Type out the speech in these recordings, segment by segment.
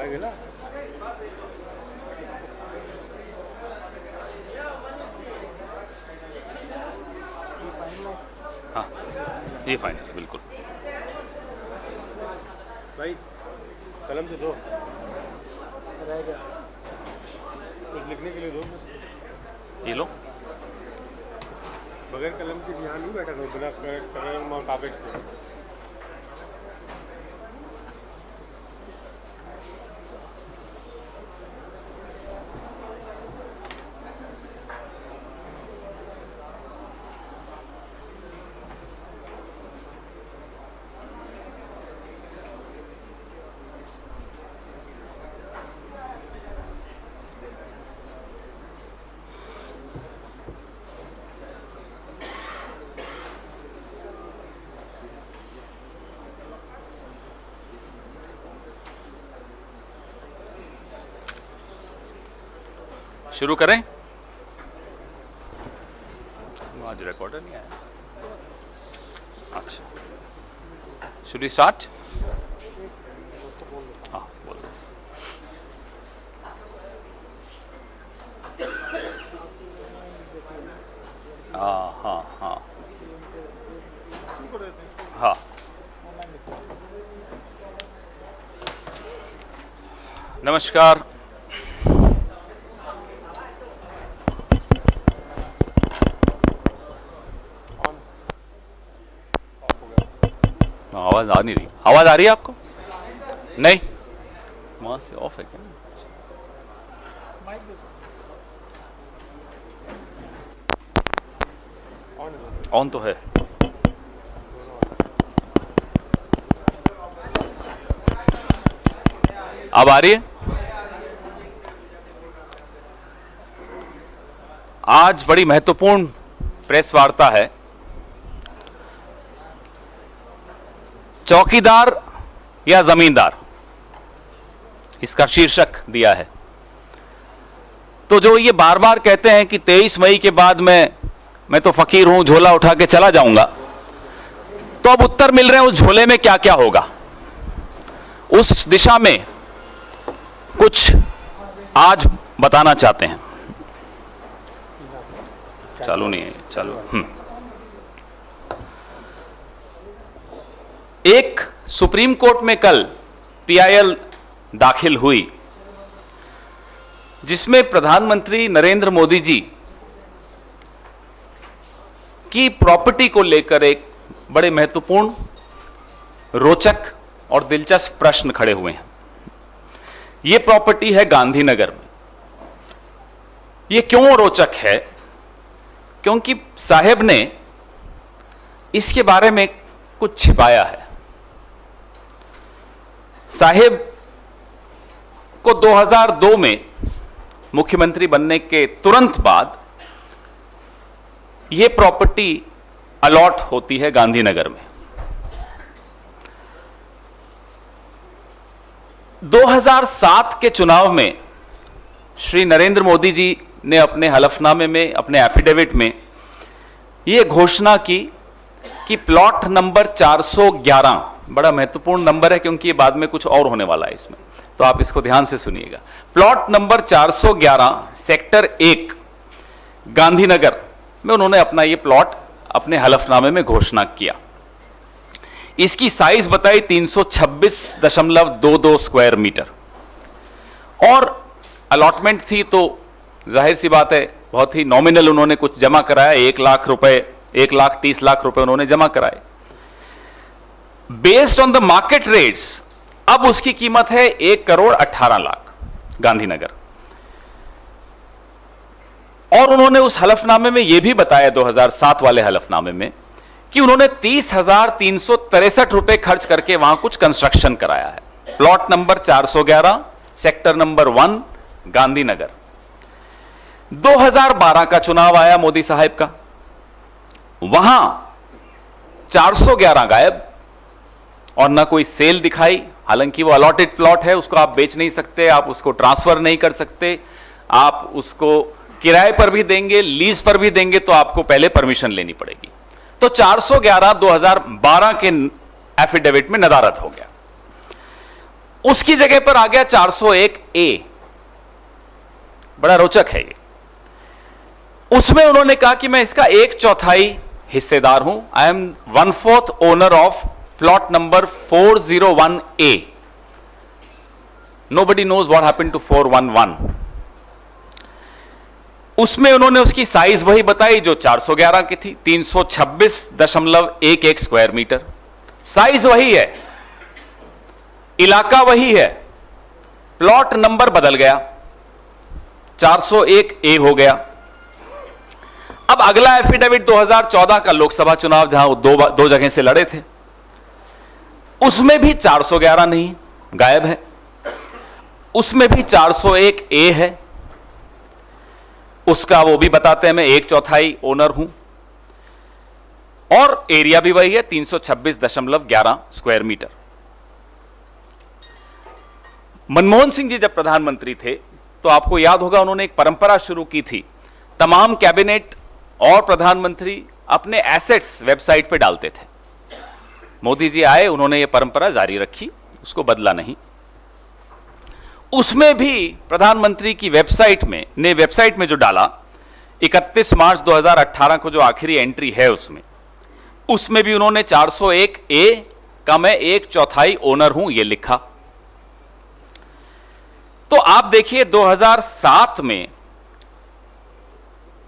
आएंगे ना। हाँ, ये फाइनल है बिल्कुल। भाई कलम से दो, रह गया। कुछ लिखने के लिए दो। ये लो। बगैर कलम के यहाँ नहीं बैठा था, बिना कलम और कागज के। शुरू करें? आज रिकॉर्डर नहीं आया। अच्छा, शुड वी स्टार्ट? हाँ बोल। हाँ हाँ हाँ। नमस्कार। आवाज आ नहीं रही। आवाज आ रही है आपको? नहीं, वहां से ऑफ है क्या? ऑन तो है। अब आ रही है? आज बड़ी महत्वपूर्ण प्रेस वार्ता है। चौकीदार या जमींदार, इसका शीर्षक दिया है। तो जो ये बार बार कहते हैं कि 23 मई के बाद मैं तो फकीर हूं, झोला उठा के चला जाऊंगा, तो अब उत्तर मिल रहे हैं उस झोले में क्या क्या होगा। उस दिशा में कुछ आज बताना चाहते हैं। चालू नहीं है, चालू। एक सुप्रीम कोर्ट में कल पीआईएल दाखिल हुई, जिसमें प्रधानमंत्री नरेंद्र मोदी जी की प्रॉपर्टी को लेकर एक बड़े महत्वपूर्ण, रोचक और दिलचस्प प्रश्न खड़े हुए हैं। यह प्रॉपर्टी है गांधीनगर में। यह क्यों रोचक है? क्योंकि साहेब ने इसके बारे में कुछ छिपाया है। साहेब को 2002 में मुख्यमंत्री बनने के तुरंत बाद यह प्रॉपर्टी अलॉट होती है गांधीनगर में। 2007 के चुनाव में श्री नरेंद्र मोदी जी ने अपने हलफनामे में, अपने एफिडेविट में यह घोषणा की कि प्लॉट नंबर 411, बड़ा महत्वपूर्ण नंबर है क्योंकि ये बाद में कुछ और होने वाला है इसमें, तो आप इसको ध्यान से सुनिएगा। प्लॉट नंबर 411 सेक्टर 1 गांधीनगर में उन्होंने अपना ये प्लॉट अपने हलफनामे में घोषणा किया। इसकी साइज बताई 326.22 स्क्वायर मीटर और अलॉटमेंट थी, तो जाहिर सी बात है बहुत ही नॉमिनल उन्होंने कुछ जमा कराया। 1 लाख रुपए, 1,30,00,000 रुपए उन्होंने जमा कराए। Based on the market rates अब उसकी कीमत है 1,18,00,000 गांधीनगर। और उन्होंने उस हलफनामे में यह भी बताया, 2007 वाले हलफनामे में, कि उन्होंने 30,363 रुपए खर्च करके वहां कुछ कंस्ट्रक्शन कराया है। Plot number 411 sector number 1 Gandhinagar. 2012 का चुनाव आया मोदी साहब का, वहां 411 गायब और ना कोई सेल दिखाई। हालांकि वो अलॉटेड प्लॉट है, उसको आप बेच नहीं सकते, आप उसको ट्रांसफर नहीं कर सकते, आप उसको किराए पर भी देंगे, लीज पर भी देंगे तो आपको पहले परमिशन लेनी पड़ेगी। तो 411 2012 के एफिडेविट में नदारद हो गया। उसकी जगह पर आ गया 401 ए। बड़ा रोचक है ये। उसमें उन्होंने कहा कि मैं इसका 1/4 हिस्सेदार हूं। I am 1/4 owner of plot number 401 A. Nobody knows what happened to 411। उसमें उन्होंने उसकी साइज वही बताई जो 411 की थी, 326.11 स्क्वायर मीटर। साइज वही है, इलाका वही है, प्लॉट नंबर बदल गया, 401 ए हो गया। अब अगला एफिडेविट 2014 का लोकसभा चुनाव, जहां वो दो जगह से लड़े थे, उसमें भी 411 नहीं, गायब है। उसमें भी 401 ए है। उसका वो भी बताते हैं मैं 1/4 ओनर हूं, और एरिया भी वही है, 326.11 स्क्वायर मीटर। मनमोहन सिंह जी जब प्रधानमंत्री थे तो आपको याद होगा उन्होंने एक परंपरा शुरू की थी। तमाम कैबिनेट और प्रधानमंत्री अपने एसेट्स वेबसाइट पे डालते थे। मोदी जी आए, उन्होंने ये परंपरा जारी रखी, उसको बदला नहीं। उसमें भी प्रधानमंत्री की वेबसाइट में जो डाला 31 मार्च 2018 को जो आखिरी एंट्री है उसमें भी उन्होंने 401 ए का मैं 1/4 ओनर हूं ये लिखा। तो आप देखिए 2007 में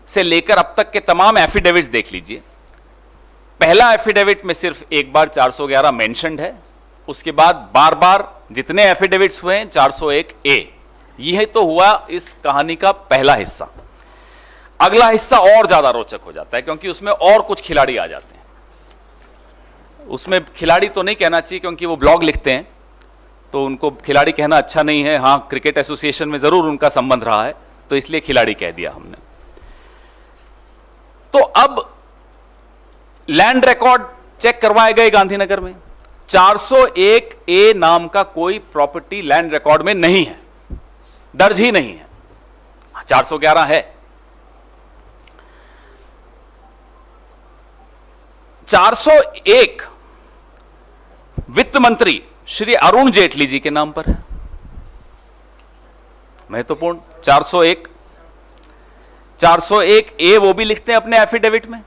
से लेकर अब तक के तमाम एफिडेविट्स देख लीजिए। पहला एफिडेविट में सिर्फ एक बार 411 मेंशन्ड है, उसके बाद बार बार जितने एफिडेविट्स हुए हैं 401 ए। यह तो हुआ इस कहानी का पहला हिस्सा। अगला हिस्सा और ज्यादा रोचक हो जाता है क्योंकि उसमें और कुछ खिलाड़ी आ जाते हैं। उसमें खिलाड़ी तो नहीं कहना चाहिए क्योंकि वो ब्लॉग लिखते हैं, तो उनको खिलाड़ी कहना अच्छा नहीं है। हां, क्रिकेट एसोसिएशन में जरूर उनका संबंध रहा है, तो इसलिए खिलाड़ी कह दिया हमने। तो अब लैंड रिकॉर्ड चेक करवाए गए गांधीनगर में। 401 ए नाम का कोई प्रॉपर्टी लैंड रिकॉर्ड में नहीं है, दर्ज ही नहीं है। 411 है। 401 वित्त मंत्री श्री अरुण जेटली जी के नाम पर है। महत्वपूर्ण 401 ए वो भी लिखते हैं अपने एफिडेविट में।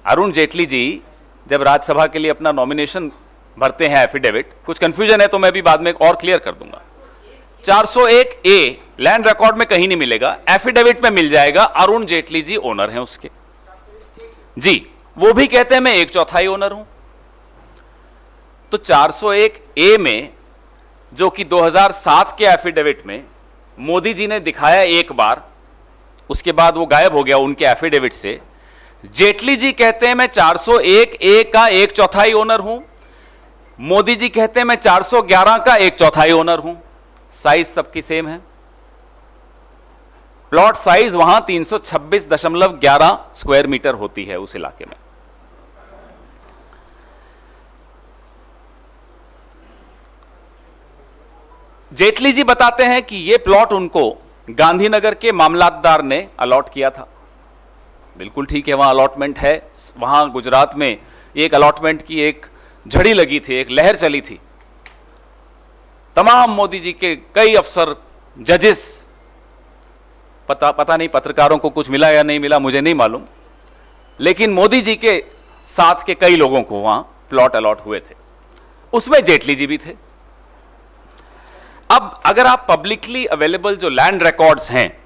अरुण जेटली जी जब राज्यसभा के लिए अपना नॉमिनेशन भरते हैं एफिडेविट, कुछ कंफ्यूजन है तो मैं भी बाद में और क्लियर कर दूंगा। 401 ए लैंड रिकॉर्ड में कहीं नहीं मिलेगा, एफिडेविट में मिल जाएगा। अरुण जेटली जी ओनर हैं उसके जी। वो भी कहते हैं मैं 1/4 ओनर हूं। तो 401 ए में जो कि 2007 के एफिडेविट में मोदी जी ने दिखाया एक बार, उसके बाद वो गायब हो गया उनके एफिडेविट से। जेटली जी कहते हैं मैं 401 ए का 1/4 ओनर हूं। मोदी जी कहते हैं मैं 411 का 1/4 ओनर हूं। साइज सबकी सेम है। प्लॉट साइज वहां 326.11 स्क्वायर मीटर होती है उस इलाके में। जेटली जी बताते हैं कि यह प्लॉट उनको गांधीनगर के मामलतदार ने अलॉट किया था। बिल्कुल ठीक है, वहां अलॉटमेंट है। वहां गुजरात में एक अलॉटमेंट की एक झड़ी लगी थी, एक लहर चली थी। तमाम मोदी जी के कई अफसर, जजेस, पता नहीं पत्रकारों को कुछ मिला या नहीं मिला, मुझे नहीं मालूम, लेकिन मोदी जी के साथ के कई लोगों को वहां प्लॉट अलॉट हुए थे। उसमें जेटली जी भी थे। अब अगर आप पब्लिकली अवेलेबल जो लैंड रिकॉर्ड्स हैं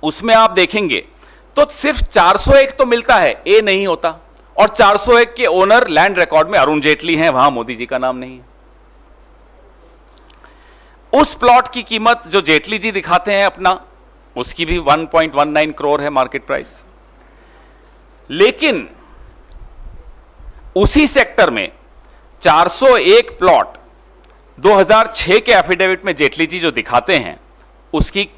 उसमें आप देखेंगे तो सिर्फ 401 तो मिलता है, ए नहीं होता। और 401 के ओनर लैंड रिकॉर्ड में अरुण जेटली हैं, वहां मोदी जी का नाम नहीं है। उस प्लॉट की कीमत जो जेटली जी दिखाते हैं अपना, उसकी भी 1.19 करोड़ है मार्केट प्राइस। लेकिन उसी सेक्टर में 401 प्लॉट 2006 के एफिडेविट में जेटली जी जो दिखाते हैं उसकी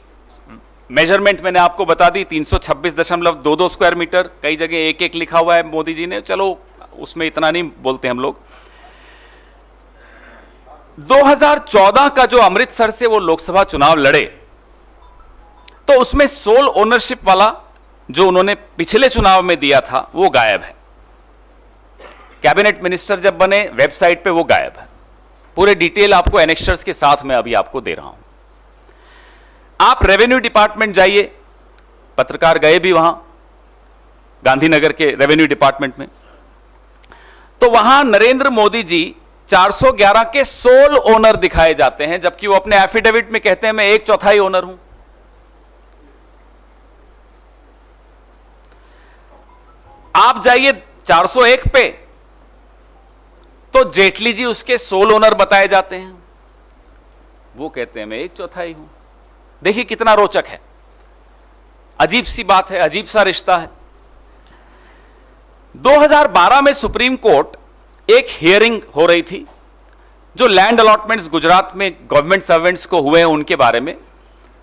मेजरमेंट मैंने आपको बता दी, 326.22 स्क्वायर मीटर। कई जगह 1-1 लिखा हुआ है मोदी जी ने, चलो उसमें इतना नहीं बोलते हम लोग। 2014 का जो अमृतसर से वो लोकसभा चुनाव लड़े तो उसमें सोल ओनरशिप वाला जो उन्होंने पिछले चुनाव में दिया था वो गायब है। कैबिनेट मिनिस्टर जब बने वेबसाइट पे वो गायब है। पूरे डिटेल आपको एनेक्शर्स के साथ में अभी आपको दे रहा हूं। आप रेवेन्यू डिपार्टमेंट जाइए, पत्रकार गए भी वहां गांधीनगर के रेवेन्यू डिपार्टमेंट में, तो वहां नरेंद्र मोदी जी 411 के सोल ओनर दिखाए जाते हैं, जबकि वो अपने एफिडेविट में कहते हैं मैं 1/4 ओनर हूं। आप जाइए 401 पे, तो जेटली जी उसके सोल ओनर बताए जाते हैं, वो कहते हैं मैं 1/4 हूं। देखिए कितना रोचक है, अजीब सी बात है, अजीब सा रिश्ता है। 2012 में सुप्रीम कोर्ट एक हियरिंग हो रही थी, जो लैंड अलॉटमेंट्स गुजरात में गवर्नमेंट सर्वेंट्स को हुए हैं उनके बारे में,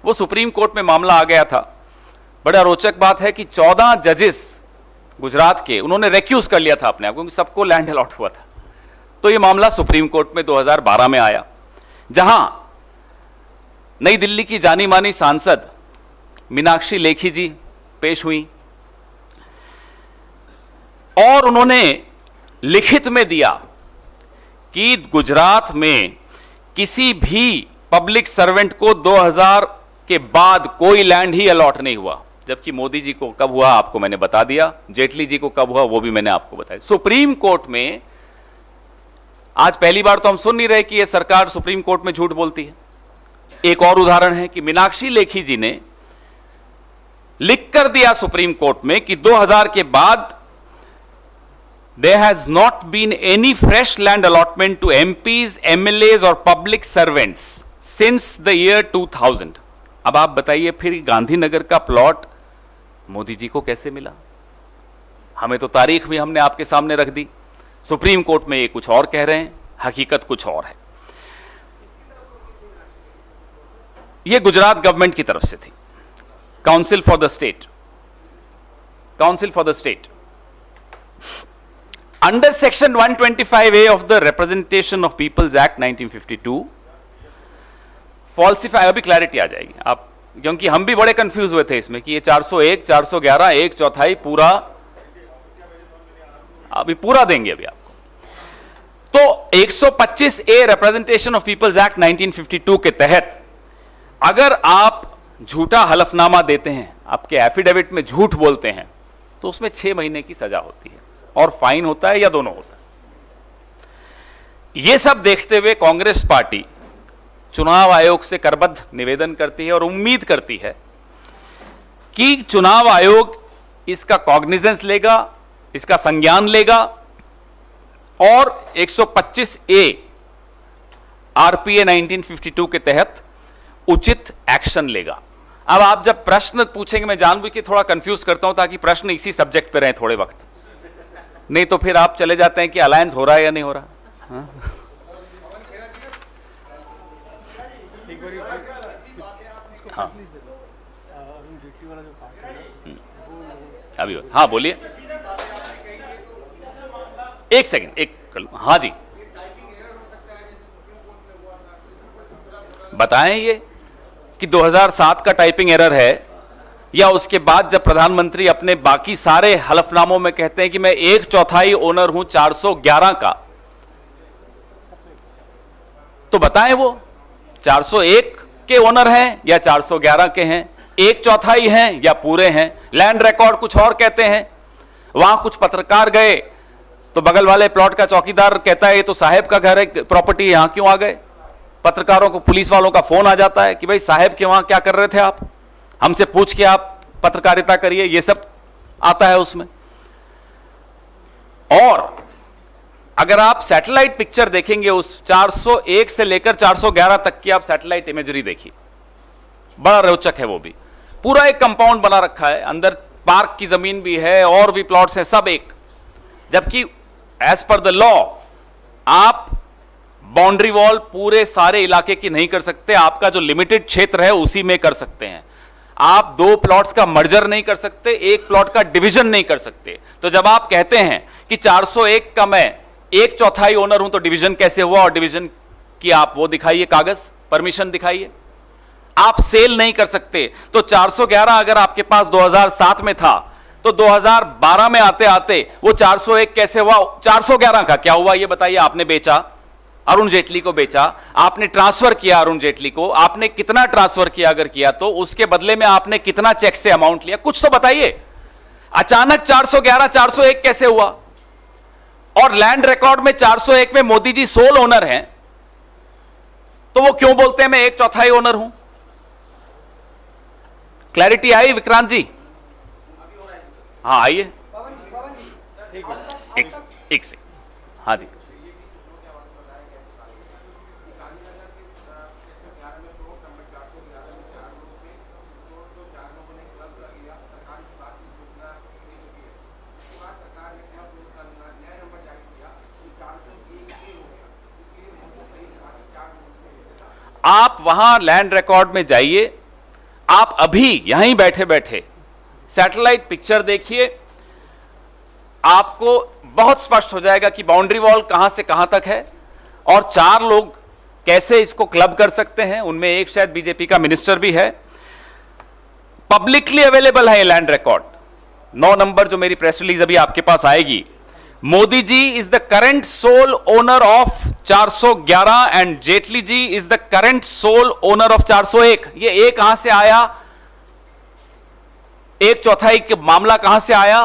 वो सुप्रीम कोर्ट में मामला आ गया था। बड़ा रोचक बात है कि 14 जजेस गुजरात के, उन्होंने रेक्यूज कर लिया था अपने आप, क्योंकि सबको लैंड अलॉट हुआ था। तो ये मामला सुप्रीम कोर्ट में 2012 में आया, जहां नई दिल्ली की जानी मानी सांसद मीनाक्षी लेखी जी पेश हुई और उन्होंने लिखित में दिया कि गुजरात में किसी भी पब्लिक सर्वेंट को 2000 के बाद कोई लैंड ही अलॉट नहीं हुआ, जबकि मोदी जी को कब हुआ आपको मैंने बता दिया, जेटली जी को कब हुआ वो भी मैंने आपको बताया। सुप्रीम कोर्ट में आज पहली बार तो हम सुन नहीं रहे कि यह सरकार सुप्रीम कोर्ट में झूठ बोलती है। एक और उदाहरण है कि मीनाक्षी लेखी जी ने लिख कर दिया सुप्रीम कोर्ट में कि 2000 के बाद there has not been any fresh land allotment to MPs, MLAs और public servants since the year 2000। अब आप बताइए फिर गांधीनगर का प्लॉट मोदी जी को कैसे मिला? हमें तो तारीख भी हमने आपके सामने रख दी, सुप्रीम कोर्ट में ये कुछ और कह रहे हैं, हकीकत कुछ और है। ये गुजरात गवर्नमेंट की तरफ से थी, council for the state, council for the state under section 125A of the representation of peoples act 1952 falsify. अभी क्लैरिटी आ जाएगी आप, क्योंकि हम भी बड़े कंफ्यूज हुए थे इसमें कि ये 401, 411, 1/4 पूरा, अभी पूरा देंगे अभी आपको। तो 125A representation of peoples act 1952 के तहत अगर आप झूठा हलफनामा देते हैं, आपके एफिडेविट में झूठ बोलते हैं, तो उसमें 6 महीने की सजा होती है और फाइन होता है या दोनों होता है। यह सब देखते हुए कांग्रेस पार्टी चुनाव आयोग से करबद्ध निवेदन करती है और उम्मीद करती है कि चुनाव आयोग इसका कॉग्निजेंस लेगा, इसका संज्ञान लेगा और 125A आरपीए 1952 के तहत उचित एक्शन लेगा। अब आप जब प्रश्न पूछेंगे, मैं जानबूझ के थोड़ा कंफ्यूज करता हूं ताकि प्रश्न इसी सब्जेक्ट पे रहे थोड़े वक्त, नहीं तो फिर आप चले जाते हैं कि अलायंस हो रहा है या नहीं हो रहा। हाँ? हाँ अभी हाँ बोलिए, एक सेकंड, एक हाँ जी बताएं ये कि 2007 का टाइपिंग एरर है या उसके बाद जब प्रधानमंत्री अपने बाकी सारे हलफनामों में कहते हैं कि मैं 1/4 ओनर हूं 411 का, तो बताएं वो 401 के ओनर हैं या 411 के हैं, 1/4 हैं या पूरे हैं। लैंड रिकॉर्ड कुछ और कहते हैं। वहां कुछ पत्रकार गए तो बगल वाले प्लॉट का चौकीदार कहता है ये तो साहब का घर है, प्रॉपर्टी, यहां क्यों आ गए? पत्रकारों को पुलिस वालों का फोन आ जाता है कि भाई साहब के वहां क्या कर रहे थे आप, हमसे पूछ के आप पत्रकारिता करिए, ये सब आता है उसमें। और अगर आप सैटेलाइट पिक्चर देखेंगे, उस 401 से लेकर 411 तक की आप सैटेलाइट इमेजरी देखिए, बड़ा रोचक है वो भी। पूरा एक कंपाउंड बना रखा है, अंदर पार्क की जमीन भी है और भी प्लॉट्स हैं, सब एक, जबकि एज पर द लॉ आप बाउंड्री वॉल पूरे सारे इलाके की नहीं कर सकते, आपका जो लिमिटेड क्षेत्र है उसी में कर सकते हैं। आप 2 प्लॉट्स का मर्जर नहीं कर सकते, 1 प्लॉट का डिवीजन नहीं कर सकते। तो जब आप कहते हैं कि 401 का मैं 1/4 ओनर हूं तो डिवीजन कैसे हुआ, और डिवीजन की आप वो दिखाइए, कागज परमिशन दिखाइए। आप सेल नहीं कर सकते। तो 411 अगर आपके पास 2007 में था तो 2012 में आते आते वो 401 कैसे हुआ? 411 का क्या हुआ ये बताइए। आपने बेचा, अरुण जेटली को बेचा, आपने ट्रांसफर किया अरुण जेटली को, आपने कितना ट्रांसफर किया, अगर किया तो उसके बदले में आपने कितना चेक से अमाउंट लिया, कुछ तो बताइए। अचानक 411 401 कैसे हुआ? और लैंड रिकॉर्ड में 401 में मोदी जी सोल ओनर हैं, तो वो क्यों बोलते हैं मैं 1/4 ओनर हूं? क्लैरिटी आई विक्रांत जी? हाँ आइए, एक से। हाँ जी, आप वहां लैंड रिकॉर्ड में जाइए, आप अभी यहीं बैठे बैठे सैटेलाइट पिक्चर देखिए, आपको बहुत स्पष्ट हो जाएगा कि बाउंड्री वॉल कहां से कहां तक है और 4 लोग कैसे इसको क्लब कर सकते हैं। उनमें एक शायद बीजेपी का मिनिस्टर भी है। पब्लिकली अवेलेबल है ये लैंड रिकॉर्ड। 9 नंबर जो मेरी प्रेस रिलीज अभी आपके पास आएगी, Modi ji is the current sole owner of 411 and Jaitley ji is the current sole owner of 401। ये एक कहां से आया? 1/4 के मामला कहां से आया?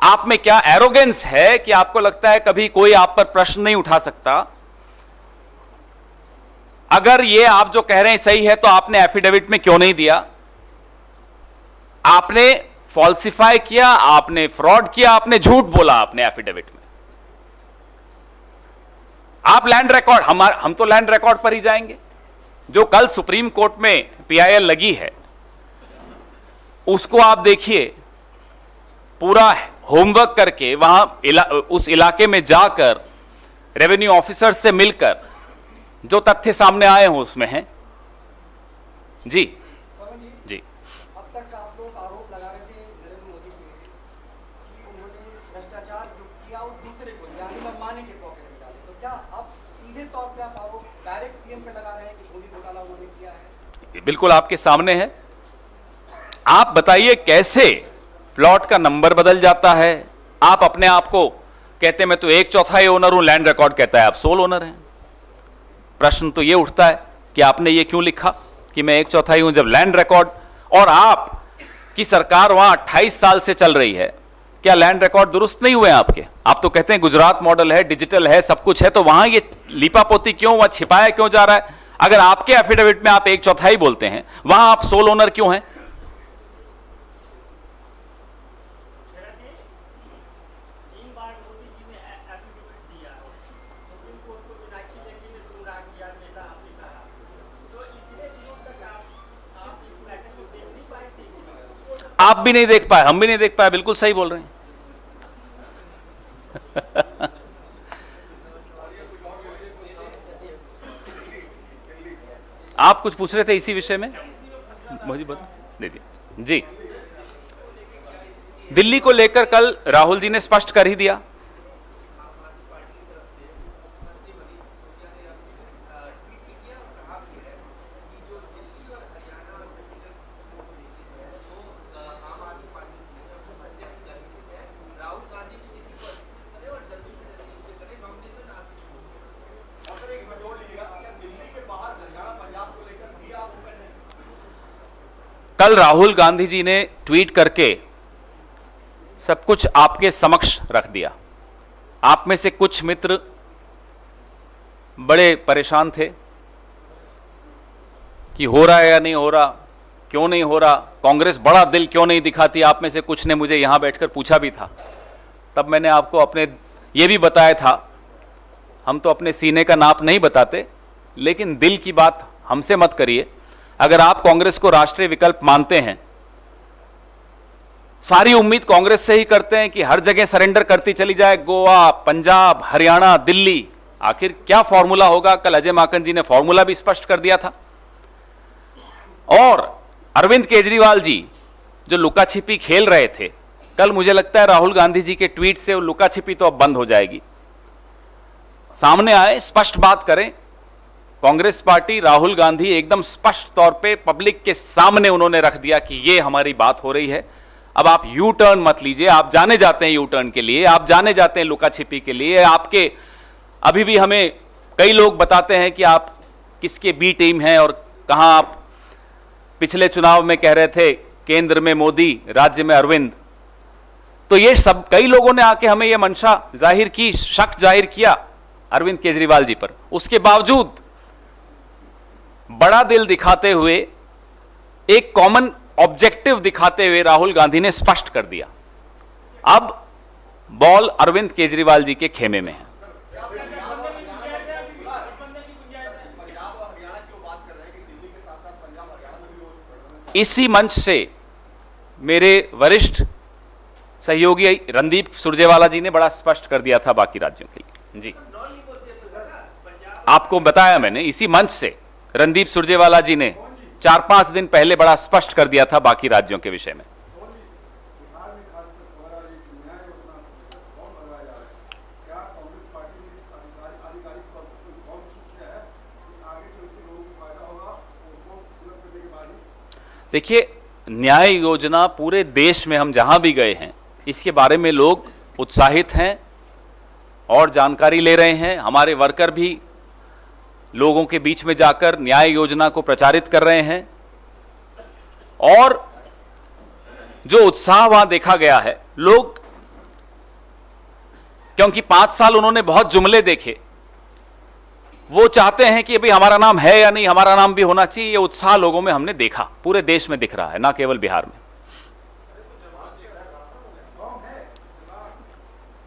आप में क्या एरोगेंस है कि आपको लगता है कभी कोई आप पर प्रश्न नहीं उठा सकता? अगर ये आप जो कह रहे हैं सही है तो आपने एफिडेविट में क्यों नहीं दिया? आपने फॉल्सिफाई किया, आपने फ्रॉड किया, आपने झूठ बोला आपने एफिडेविट में। आप लैंड रिकॉर्ड, हम तो लैंड रिकॉर्ड पर ही जाएंगे। जो कल सुप्रीम कोर्ट में पीआईएल लगी है उसको आप देखिए, पूरा होमवर्क करके वहां उस इलाके में जाकर रेवेन्यू ऑफिसर से मिलकर जो तथ्य सामने आए हो उसमें हैं जी। जी, अब तक आप लोग आरोप लगा रहे थे नरेंद्र मोदी पे कि उन्होंने भ्रष्टाचार जो किया वो दूसरे को यानी अंबानी के पॉकेट में डाले, तो क्या अब सीधे तौर पे आप आरोप डायरेक्ट पीएम पे लगा रहे हैं कि मोदी घोटाला उन्होंने किया है? बिल्कुल आपके सामने है। आप बताइए कैसे प्लॉट का नंबर बदल जाता है? आप अपने आप को कहते हैं मैं तो 1/4 ओनर हूं, लैंड रिकॉर्ड कहता है आप सोल ओनर हैं। प्रश्न तो यह उठता है कि आपने ये क्यों लिखा कि मैं 1/4 हूं, जब लैंड रिकॉर्ड और आप की सरकार वहां 28 साल से चल रही है, क्या लैंड रिकॉर्ड दुरुस्त नहीं हुए आपके? आप तो कहते हैं गुजरात मॉडल है, डिजिटल है, सब कुछ है, तो वहां ये लीपापोती क्यों, वहां छिपाया क्यों जा रहा है? अगर आपके एफिडेविट में आप 1/4 बोलते हैं, वहां आप सोल ओनर क्यों हैं? आप भी नहीं देख पाए, हम भी नहीं देख पाए, बिल्कुल सही बोल रहे हैं। आप कुछ पूछ रहे थे इसी विषय में, मुझे बता दीजिए जी। दिल्ली को लेकर कल राहुल जी ने स्पष्ट कर ही दिया। कल राहुल गांधी जी ने ट्वीट करके सब कुछ आपके समक्ष रख दिया। आप में से कुछ मित्र बड़े परेशान थे कि हो रहा है या नहीं हो रहा, क्यों नहीं हो रहा, कांग्रेस बड़ा दिल क्यों नहीं दिखाती। आप में से कुछ ने मुझे यहां बैठकर पूछा भी था, तब मैंने आपको अपने ये भी बताया था, हम तो अपने सीने का नाप नहीं बताते, लेकिन दिल की बात हमसे मत करिए। अगर आप कांग्रेस को राष्ट्रीय विकल्प मानते हैं, सारी उम्मीद कांग्रेस से ही करते हैं कि हर जगह सरेंडर करती चली जाए, गोवा, पंजाब, हरियाणा, दिल्ली, आखिर क्या फॉर्मूला होगा? कल अजय माकन जी ने फॉर्मूला भी स्पष्ट कर दिया था। और अरविंद केजरीवाल जी जो लुका छिपी खेल रहे थे, कल मुझे लगता है राहुल गांधी जी के ट्वीट से वो लुका छिपी तो अब बंद हो जाएगी। सामने आए, स्पष्ट बात करें। कांग्रेस पार्टी, राहुल गांधी एकदम स्पष्ट तौर पे पब्लिक के सामने उन्होंने रख दिया कि ये हमारी बात हो रही है। अब आप यू टर्न मत लीजिए, आप जाने जाते हैं यू टर्न के लिए, आप जाने जाते हैं लुका छिपी के लिए, आपके अभी भी हमें कई लोग बताते हैं कि आप किसके बी टीम हैं और कहां आप पिछले चुनाव में कह रहे थे केंद्र में मोदी, राज्य में अरविंद। तो ये सब कई लोगों ने आके हमें ये मंशा जाहिर की, शक जाहिर किया अरविंद केजरीवाल जी पर। उसके बावजूद बड़ा दिल दिखाते हुए, एक कॉमन ऑब्जेक्टिव दिखाते हुए राहुल गांधी ने स्पष्ट कर दिया, अब बॉल अरविंद केजरीवाल जी के खेमे में है। इसी मंच से मेरे वरिष्ठ सहयोगी रणदीप सुरजेवाला जी ने बड़ा स्पष्ट कर दिया था बाकी राज्यों के लिए। जी, आपको बताया मैंने, इसी मंच से रणदीप सुरजेवाला जी ने 4-5 दिन पहले बड़ा स्पष्ट कर दिया था बाकी राज्यों के विषय में। देखिए, न्याय योजना पूरे देश में हम जहां भी गए हैं इसके बारे में लोग उत्साहित हैं और जानकारी ले रहे हैं। हमारे वर्कर भी लोगों के बीच में जाकर न्याय योजना को प्रचारित कर रहे हैं और जो उत्साह वहां देखा गया है, लोग, क्योंकि 5 साल उन्होंने बहुत जुमले देखे, वो चाहते हैं कि अभी हमारा नाम है या नहीं, हमारा नाम भी होना चाहिए। ये उत्साह लोगों में हमने देखा, पूरे देश में दिख रहा है, ना केवल बिहार में।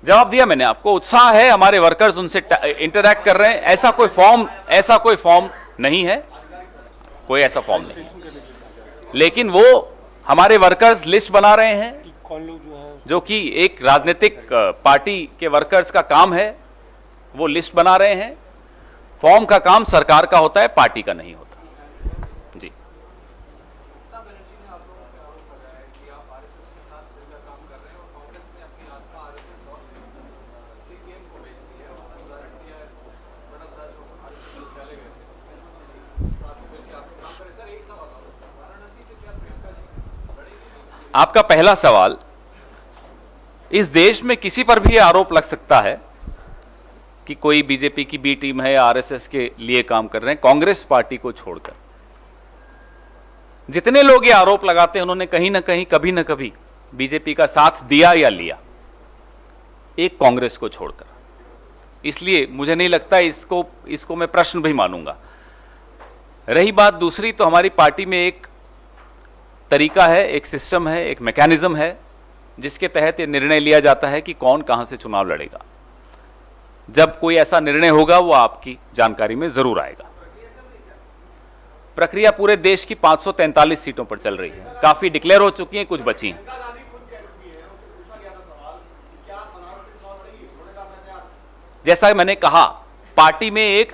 जवाब दिया मैंने आपको, उत्साह है, हमारे वर्कर्स उनसे इंटरैक्ट कर रहे हैं। ऐसा कोई फॉर्म नहीं है, कोई ऐसा फॉर्म नहीं, लेकिन वो हमारे वर्कर्स लिस्ट बना रहे हैं, कौन लोग जो हैं, जो कि एक राजनीतिक पार्टी के वर्कर्स का काम है। वो लिस्ट बना रहे हैं। फॉर्म का काम सरकार का होता है, पार्टी का नहीं होता। जी, आपका पहला सवाल, इस देश में किसी पर भी आरोप लग सकता है कि कोई बीजेपी की बी टीम है या आरएसएस के लिए काम कर रहे हैं, कांग्रेस पार्टी को छोड़कर। जितने लोग ये आरोप लगाते हैं उन्होंने कहीं ना कहीं, कभी ना कभी बीजेपी का साथ दिया या लिया, एक कांग्रेस को छोड़कर। इसलिए मुझे नहीं लगता इसको मैं प्रश्न भी मानूंगा। रही बात दूसरी, तो हमारी पार्टी में एक तरीका है, एक सिस्टम है, एक मैकेनिज्म है जिसके तहत ये निर्णय लिया जाता है कि कौन कहां से चुनाव लड़ेगा। जब कोई ऐसा निर्णय होगा वो आपकी जानकारी में जरूर आएगा। प्रक्रिया पूरे देश की 543 सीटों पर चल रही है। काफी डिक्लेयर हो चुकी हैं, कुछ बची हैं। जैसा मैंने कहा, पार्टी में एक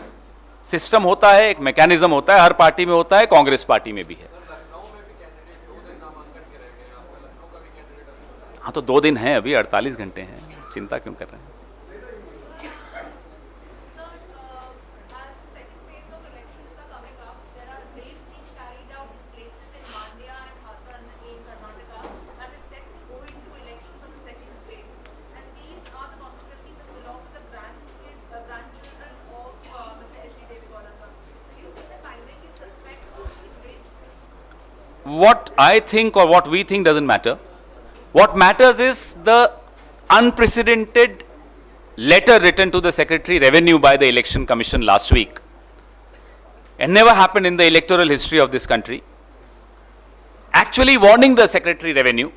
सिस्टम होता है, एक मैकेनिज्म होता है, हर पार्टी में होता है, कांग्रेस पार्टी में भी है। हाँ, तो 2 दिन हैं अभी, 48 घंटे हैं, चिंता क्यों कर रहे हैं। What I think or what we think doesn't matter. What matters is the unprecedented letter written to the Secretary Revenue by the Election Commission last week. It never happened in the electoral history of this country. Actually warning the Secretary Revenue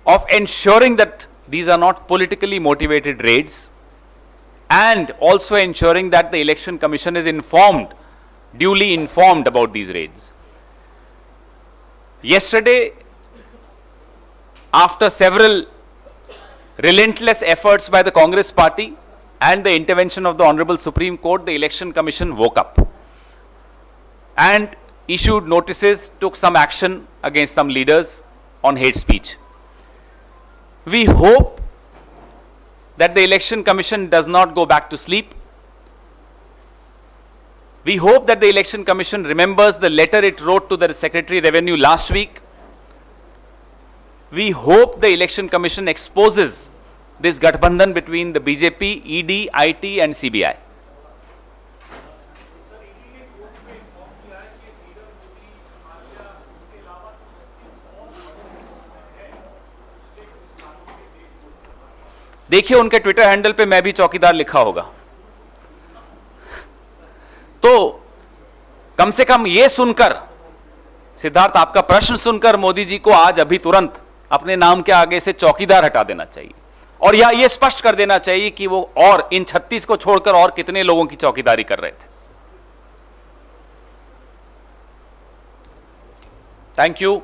of ensuring that these are not politically motivated raids, and also ensuring that the Election Commission is duly informed about these raids. Yesterday, after several relentless efforts by the Congress party and the intervention of the Honorable Supreme Court, the Election Commission woke up and issued notices, took some action against some leaders on hate speech. We hope that the Election Commission does not go back to sleep. We hope that the Election Commission remembers the letter it wrote to the Secretary Revenue last week. We hope the Election Commission exposes this गठबंधन between the BJP, ED, IT and CBI. देखिए उनके Twitter handle पे मैं भी चौकीदार लिखा होगा, तो कम से कम ये सुनकर, सिद्धार्थ आपका प्रश्न सुनकर मोदी जी को आज अभी तुरंत अपने नाम के आगे से चौकीदार हटा देना चाहिए और या ये स्पष्ट कर देना चाहिए कि वो और इन 36 को छोड़कर और कितने लोगों की चौकीदारी कर रहे थे। Thank you.